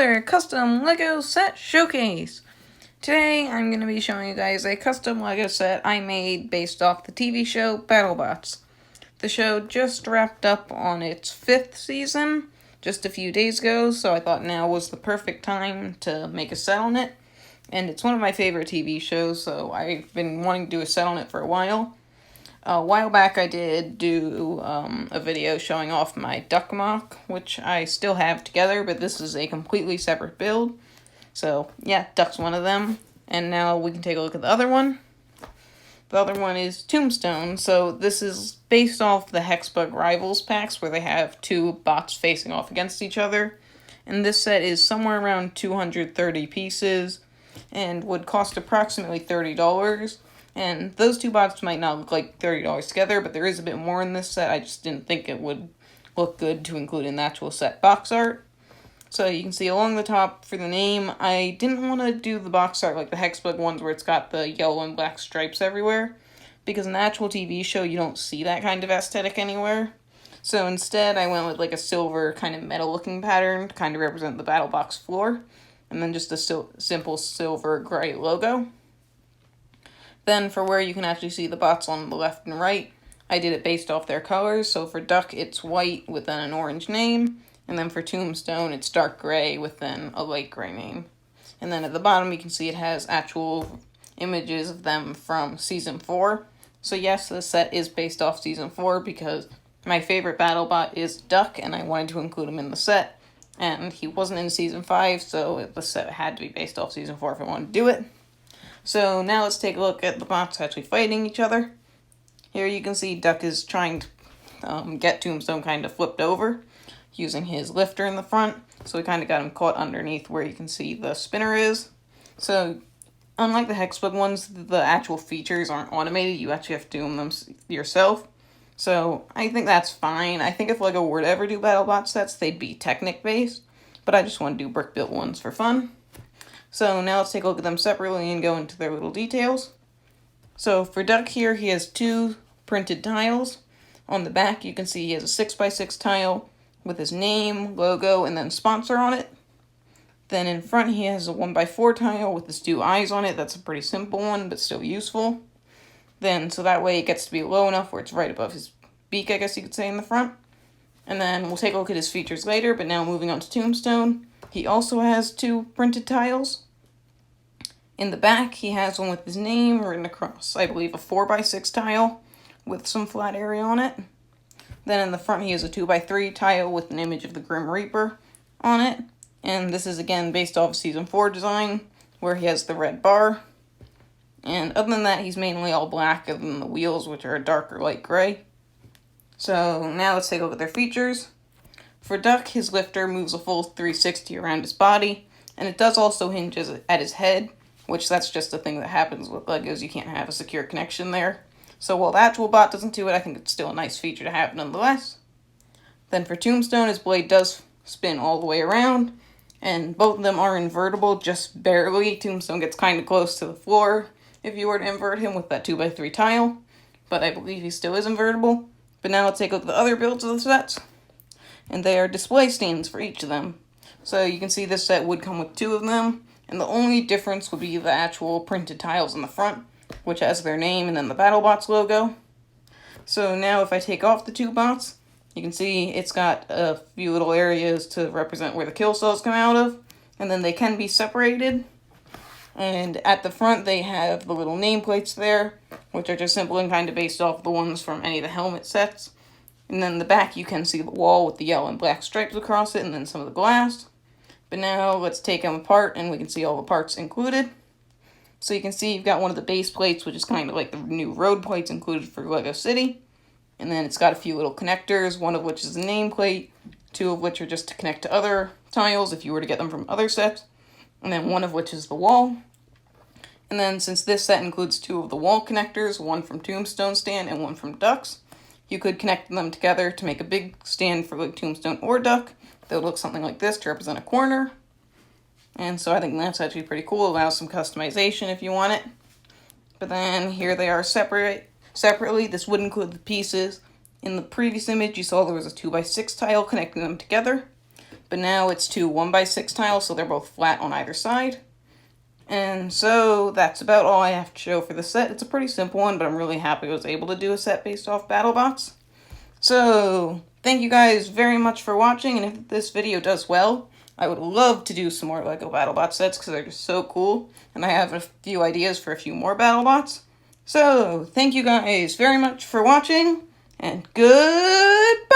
another custom LEGO set showcase. Today I'm going to be showing you guys a custom LEGO set I made based off the TV show Battlebots. The show just wrapped up on its 5th season just a few days ago, so I thought now was the perfect time to make a set on it. And it's one of my favorite TV shows, so I've been wanting to do a set on it for a while. A while back I did do a video showing off my duck mock, which I still have together, but this is a completely separate build. So yeah, duck's one of them. And now we can take a look at the other one. The other one is Tombstone. So this is based off the Hexbug Rivals packs where they have two bots facing off against each other. And this set is somewhere around 230 pieces and would cost approximately $30. And those two bots might not look like $30 together, but there is a bit more in this set. I just didn't think it would look good to include in the actual set box art. So you can see along the top for the name, I didn't want to do the box art like the Hexbug ones where it's got the yellow and black stripes everywhere, because in the actual TV show you don't see that kind of aesthetic anywhere. So instead I went with like a silver kind of metal looking pattern to kind of represent the battle box floor, and then just a simple silver gray logo. Then for where you can actually see the bots on the left and right, I did it based off their colors. So for Duck, it's white with then an orange name. And then for Tombstone, it's dark gray with then a light gray name. And then at the bottom, you can see it has actual images of them from Season 4. So yes, the set is based off Season 4 because my favorite BattleBot is Duck, and I wanted to include him in the set. And he wasn't in Season 5, so the set had to be based off Season 4 if I wanted to do it. So now let's take a look at the bots actually fighting each other. Here you can see Duck is trying to get Tombstone kind of flipped over using his lifter in the front. So we kind of got him caught underneath where you can see the spinner is. So unlike the Hexbug ones, the actual features aren't automated. You actually have to do them yourself. So I think that's fine. I think if LEGO were to ever do BattleBot sets, they'd be Technic based. But I just want to do brick built ones for fun. So now let's take a look at them separately and go into their little details. So for Duck here, he has two printed tiles. On the back, you can see he has a 6x6 tile with his name, logo, and then sponsor on it. Then in front, he has a 1x4 tile with his two eyes on it. That's a pretty simple one, but still useful. Then, so that way it gets to be low enough where it's right above his beak, I guess you could say, in the front. And then we'll take a look at his features later, but now moving on to Tombstone. He also has two printed tiles. In the back, he has one with his name written across, I believe, a 4x6 tile with some flat area on it. Then in the front, he has a 2x3 tile with an image of the Grim Reaper on it. And this is, again, based off of Season 4 design, where he has the red bar. And other than that, he's mainly all black, other than the wheels, which are a darker light gray. So now let's take a look at their features. For Duck, his lifter moves a full 360 around his body, and it does also hinge at his head, which that's just a thing that happens with LEGOs. You can't have a secure connection there. So while the actual bot doesn't do it, I think it's still a nice feature to have nonetheless. Then for Tombstone, his blade does spin all the way around, and both of them are invertible, just barely. Tombstone gets kind of close to the floor if you were to invert him with that 2x3 tile, but I believe he still is invertible. But now let's take a look at the other builds of the sets. And they are display stands for each of them. So you can see this set would come with two of them, and the only difference would be the actual printed tiles in the front, which has their name and then the BattleBots logo. So now if I take off the two bots, you can see it's got a few little areas to represent where the kill cells come out of, and then they can be separated. And at the front they have the little nameplates there, which are just simple and kind of based off the ones from any of the helmet sets. And then the back, you can see the wall with the yellow and black stripes across it, and then some of the glass. But now let's take them apart, and we can see all the parts included. So you can see you've got one of the base plates, which is kind of like the new road plates included for LEGO City. And then it's got a few little connectors, one of which is a nameplate, two of which are just to connect to other tiles if you were to get them from other sets, and then one of which is the wall. And then since this set includes two of the wall connectors, one from Tombstone stand and one from Duck's, you could connect them together to make a big stand for like Tombstone or Duck that would look something like this to represent a corner. And so I think that's actually pretty cool. Allows some customization if you want it. But then here they are separately. This would include the pieces. In the previous image, you saw there was a 2x6 tile connecting them together. but now it's 2 1x6 tiles, so they're both flat on either side. And so that's about all I have to show for the set. It's a pretty simple one, but I'm really happy I was able to do a set based off Battlebots. So thank you guys very much for watching, and if this video does well, I would love to do some more LEGO BattleBot sets because they're just so cool, and I have a few ideas for a few more BattleBots. So thank you guys very much for watching, and goodbye!